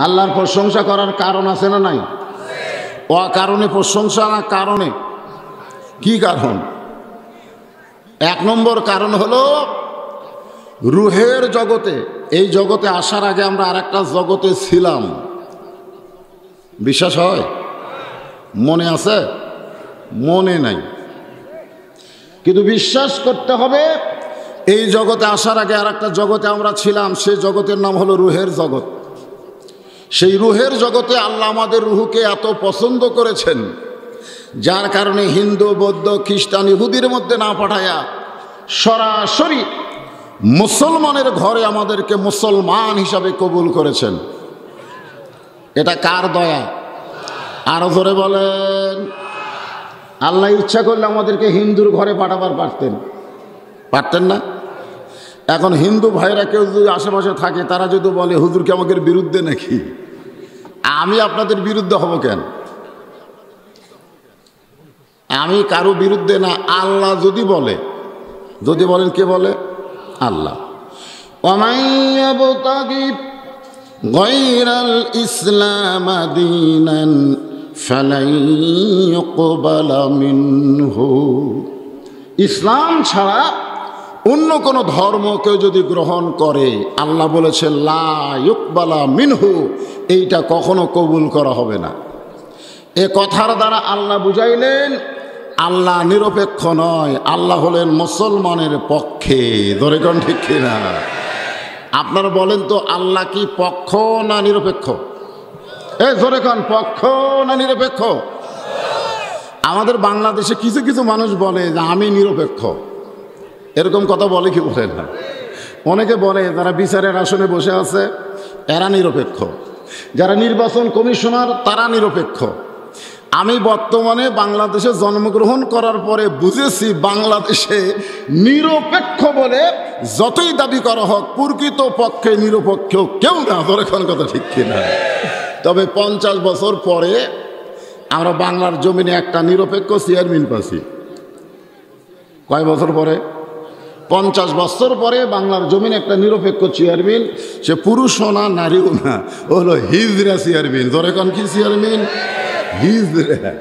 আল্লাহর প্রশংসা করার কারণ আছে না নাই? অকারণে প্রশংসা না কারণে? কি কারণ? এক নম্বর কারণ হলো রুহের জগতে, এই জগতে আসার আগে আমরা আরেকটা জগতে ছিলাম। বিশ্বাস হয়? মনে আছে? মনে নাই, কিন্তু বিশ্বাস করতে হবে এই জগতে আসার আগে আরেকটা জগতে আমরা ছিলাম। সেই জগতের নাম হলো রুহের জগৎ। সেই রুহের জগতে আল্লাহ আমাদের রুহকে এত পছন্দ করেছেন, যার কারণে হিন্দু, বৌদ্ধ, খ্রিস্টান, ইহুদির মধ্যে না পাঠায়া সরাসরি মুসলমানের ঘরে আমাদেরকে মুসলমান হিসাবে কবুল করেছেন। এটা কার দয়া? আরো জোরে বলেন। আল্লাহ ইচ্ছা করলে আমাদেরকে হিন্দুর ঘরে পাঠাবার পারতেন না? এখন হিন্দু ভাইরা কেউ যদি আশেপাশে থাকে, তারা যদি বলে হুজুর কি আমাদের বিরুদ্ধে নাকি? আমি আপনাদের বিরুদ্ধে হব কেন? আমি কারো বিরুদ্ধে না। আল্লাহ যদি বলেন, কে বলে? আল্লাহ। গায়রাল ইসলাম দীনান ফালাই ইউকবালা মিনহু। ইসলাম ছাড়া অন্য কোনো ধর্ম কেউ যদি গ্রহণ করে, আল্লাহ বলেছেন লা ইউকবালা মিনহু, এইটা কখনো কবুল করা হবে না। এ কথার দ্বারা আল্লাহ বুঝাইলেন আল্লাহ নিরপেক্ষ নয়, আল্লাহ হলেন মুসলমানের পক্ষে। ধরে কোন ঠিক কিনা? আপনারা বলেন তো, আল্লাহ কি পক্ষ না নিরপেক্ষ? ধরে কোন পক্ষ না নিরপেক্ষ? আমাদের বাংলাদেশে কিছু কিছু মানুষ বলে যে আমি নিরপেক্ষ। এরকম কথা বলে কি বলে না? অনেকে বলে যারা বিচারের আসনে বসে আছে এরা নিরপেক্ষ, যারা নির্বাচন কমিশনার তারা নিরপেক্ষ। আমি বর্তমানে বাংলাদেশে জন্মগ্রহণ করার পরে বুঝেছি বাংলাদেশে নিরপেক্ষ বলে যতই দাবি করা হোক, প্রকৃত পক্ষে নিরপেক্ষ কেউ না। ধরে কোন কথা ঠিক কিনা? তবে 50 বছর পরে আমরা বাংলার জমিনে একটা নিরপেক্ষ চেয়ারম্যান পাচ্ছি। কয় বছর পরে? 50 বছর পরে বাংলার জমিনে একটা নিরপেক্ষ চেয়ারম্যান। সে পুরুষও না, নারীও না, হলো হিজড়া চেয়ারম্যান। ধরে কোন কি চেয়ারম্যান? হিজড়া।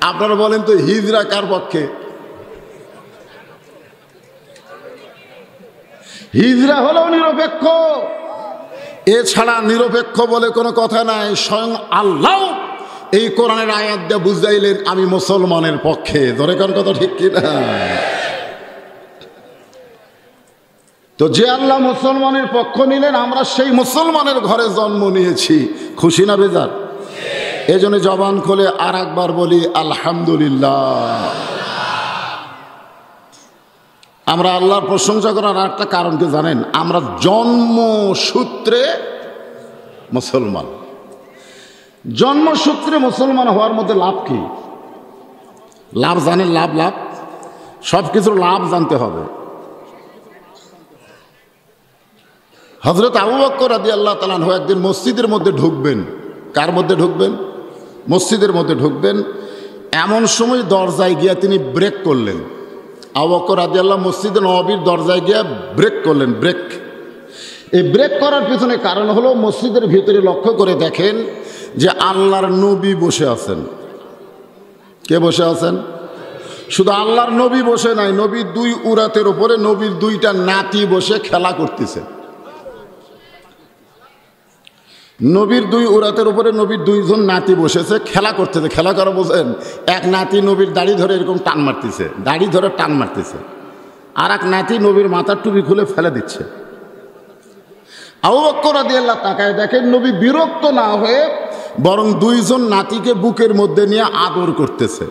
আপনারা বলেন তো হিজড়া কার পক্ষে? হিজড়া হলো নিরপেক্ষ। এছাড়া নিরপেক্ষ বলে কোনো কথা নাই। স্বয়ং আল্লাহ এই কোরআনের আয়াত দিয়ে বুঝাইলেন আমি মুসলমানের পক্ষে। ধরে কোন কথা ঠিক কিনা? তো যে আল্লাহ মুসলমানের পক্ষ নিলেন, আমরা সেই মুসলমানের ঘরে জন্ম নিয়েছি। খুশি না বেজার? এই জন্য জবান খুলে আর একবার বলি আলহামদুলিল্লাহ। আমরা আল্লাহর প্রশংসা করার একটা কারণ কি জানেন? আমরা জন্মসূত্রে মুসলমান। জন্মসূত্রে মুসলমান হওয়ার মধ্যে লাভ কি? লাভ জানেন? লাভ সব কিছুর লাভ জানতে হবে। হযরত আবু বকর রাদিয়াল্লাহু তাআলা আনহু একদিন মসজিদের মধ্যে ঢুকবেন। কার মধ্যে ঢুকবেন? মসজিদের মধ্যে ঢুকবেন। এমন সময় দরজায় গিয়া তিনি ব্রেক করলেন। আবু বকর রাদিয়াল্লাহু মসজিদে নববীর দরজায় গিয়া ব্রেক করলেন। এই ব্রেক করার পিছনে কারণ হলো মসজিদের ভিতরে লক্ষ্য করে দেখেন যে আল্লাহর নবী বসে আছেন। কে বসে আছেন? শুধু আল্লাহর নবী বসে নাই, নবীর 2 উরাতের উপরে নবীর 2টা নাতি বসে খেলা করতেছে। নবীর 2 উরাতের উপরে নবীর 2 জন নাতি বসেছে, খেলা করতেছে। খেলা করা বোঝেন? এক নাতি নবীর দাড়ি ধরে এরকম টান মারতেছে, দাড়ি ধরে টান মারতেছে, আর এক নাতি নবীর মাথার টুপি খুলে ফেলে দিচ্ছে। আবু বকর রাদিয়াল্লাহু তাকায় দেখেন নবী বিরক্ত না হয়ে বরং 2 জন নাতিকে বুকের মধ্যে নিয়ে আদর করতেছে।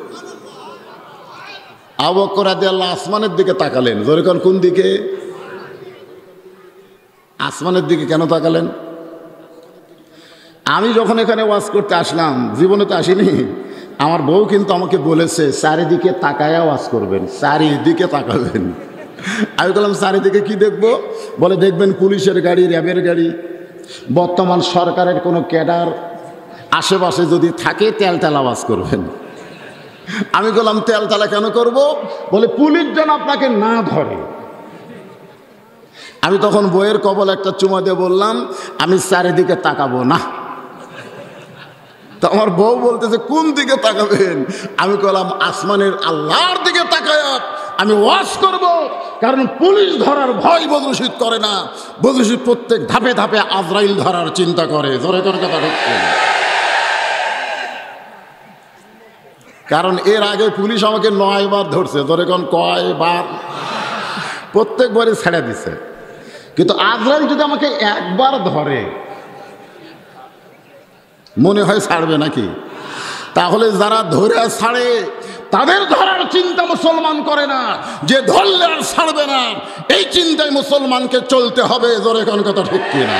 আবু বকর রাদিয়াল্লাহু আসমানের দিকে তাকালেন। জোরে কোন দিকে? আসমানের দিকে কেন তাকালেন? আমি যখন এখানে ওয়াজ করতে আসলাম, জীবনে তো আসিনি, আমার বউ কিন্তু আমাকে বলেছে চারিদিকে তাকায়া ওয়াজ করবেন, চারিদিকে তাকাবেন। আমি বললাম চারিদিকে কি দেখবো? বলে দেখবেন পুলিশের গাড়ি, র্যাবের গাড়ি, বর্তমান সরকারের কোনো ক্যাডার আশেপাশে যদি থাকে তেলতেলা আওয়াজ করবেন। আমি বললাম তেলতেলা কেন করব? বলে পুলিশ যেন আপনাকে না ধরে। আমি তখন বইয়ের কবল একটা চুমা দিয়ে বললাম, আমি চারিদিকে তাকাবো না। তো আমার বউ বলতেছে, কোন দিকে তাকাবেন? আমি বললাম, আসমানের আল্লাহর দিকে তাকায় আমি ওয়াজ করব। কারণ পুলিশ ধরার ভয় বদরশিদ করে না, বদরশিদ প্রত্যেক ধাপে ধাপে আজরাইল ধরার চিন্তা করে। জোরে করে কথা হচ্ছে, কারণ এর আগে পুলিশ আমাকে 9 বার ধরছে। ধরে কোন কয়বার? প্রত্যেকবারই ছেড়ে দিছে। কিন্তু আজরাইল যদি আমাকে একবার ধরে, মনে হয় ছাড়বে নাকি? তাহলে যারা ধরে ছাড়ে তাদের ধরার চিন্তা মুসলমান করে না, যে ধরলে আর ছাড়বে না এই চিন্তায় মুসলমানকে চলতে হবে। জোরে কোন কথা ঠিক কিনা?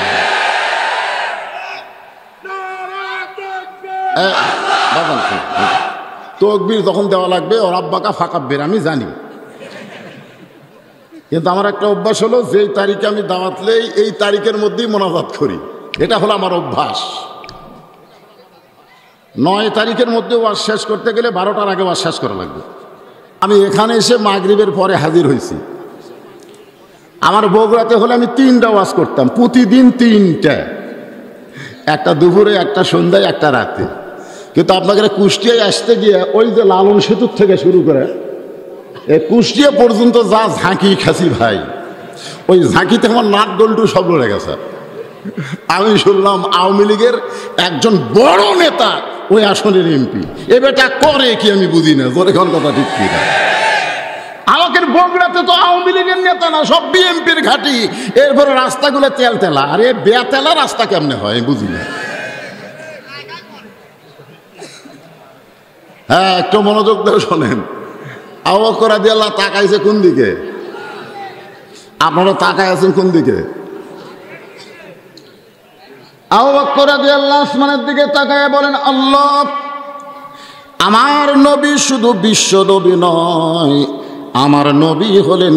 তকবীর যখন দেওয়া লাগবে ওর আব্বাকা ফাঁকাব্বের আমি জানি, কিন্তু আমার একটা অভ্যাস হলো, যেই তারিখে আমি দাওয়াত লই এই তারিখের মধ্যেই মোনাজাত করি। এটা হলো আমার অভ্যাস। 9 তারিখের মধ্যে ওয়াজ শেষ করতে গেলে 12টার আগে ওয়াজ শেষ করা লাগবে। আমি এখানে এসে মাগরিবের পরে হাজির হয়েছি। আমার বগুড়াতে হলে আমি 3টা ওয়াজ করতাম, প্রতিদিন 3টা, একটা দুপুরে, একটা সন্ধ্যায়, একটা রাতে। কিন্তু আপনাদের কুষ্টিয়ায় আসতে গিয়ে ওই যে লালন সেতুর থেকে শুরু করে এই কুষ্টিয়া পর্যন্ত যা ঝাঁকি খাসি ভাই, ওই ঝাঁকিতে আমার নাট গল্টু সব লড়ে গেছে। আমি শুনলাম আওয়ামী লীগের একজন বড় নেতা ওই আসনের এমপি। এ বেটা করে কি আমি বুঝি না। জোরে কোন কথা ঠিক কি না? আমাদের বগুড়াতে তো আওয়ামী লীগের নেতা না, সব বিএনপির ঘাঁটি। এরপরে রাস্তাগুলো তেলতেলা। আরে বেতেলা রাস্তা কেমনে হয় বুঝি না। হ্যাঁ, একটু মনোযোগ দিয়ে শোনেন। আবু বকর রাদিয়াল্লাহু তাকাইছে কোন দিকে? আপনারা তাকায় আছেন কোন দিকে? আবু বকর রাদিয়াল্লাহু আসমানের দিকে তাকায় বলেন, আল্লাহ, আমার নবী শুধু বিশ্ব নবী নয়, আমার নবী হলেন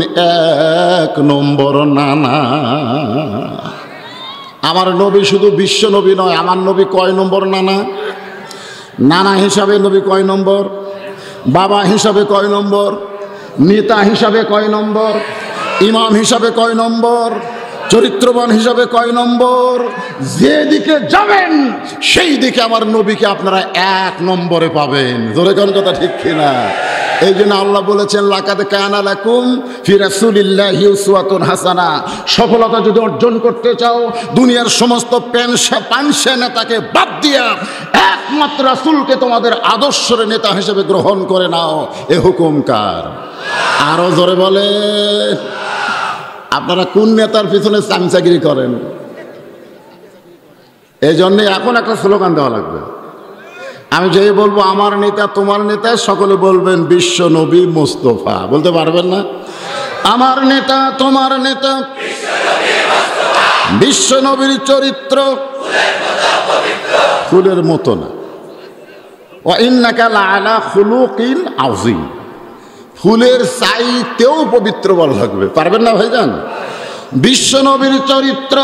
1 নম্বর নানা। আমার নবী শুধু বিশ্ব নবী নয়, আমার নবী কয় নম্বর নানা? নানা হিসাবে নবী কয় নম্বর? বাবা হিসাবে কয় নম্বর? নেতা হিসাবে কয় নম্বর? ইমাম হিসাবে কয় নম্বর? চরিত্রবান হিসাবে কয় নম্বর? যেদিকে যাবেন সেই দিকে আমার নবীকে আপনারা 1 নম্বরে পাবেন। জোরে কোন কথা ঠিক কিনা? এই জন্য আল্লাহ বলেছেন, লাকাদ কানা লাকুম ফি রাসূলিল্লাহি উসওয়াতুন হাসানা। সফলতা যদি অর্জন করতে চাও, দুনিয়ার সমস্ত পানসে নেতাকে বাদ দিয়া একমাত্র রাসূলকে তোমাদের আদর্শের নেতা হিসেবে গ্রহণ করে নাও। এ হুকুম কার? আরো জোরে বলে। আপনারা কোন নেতার পিছনে চামচাগিরি করেন? এই জন্যে এখন একটা স্লোগান দেওয়া লাগবে। আমি যেই বলবো আমার নেতা তোমার নেতা, সকলে বলবেন বিশ্ব নবী মুস্তাফা। বলতে পারবেন না? আমার নেতা তোমার নেতা, বিশ্ব নবীর চরিত্র ফুলের মতো না। ওয়া ইন্নাকা লাআলা খুলুকিন আযীম। ফুলের চাইতেও পবিত্র বলা লাগবে। পারবেন না ভাইজান? বিশ্ব নবীর চরিত্র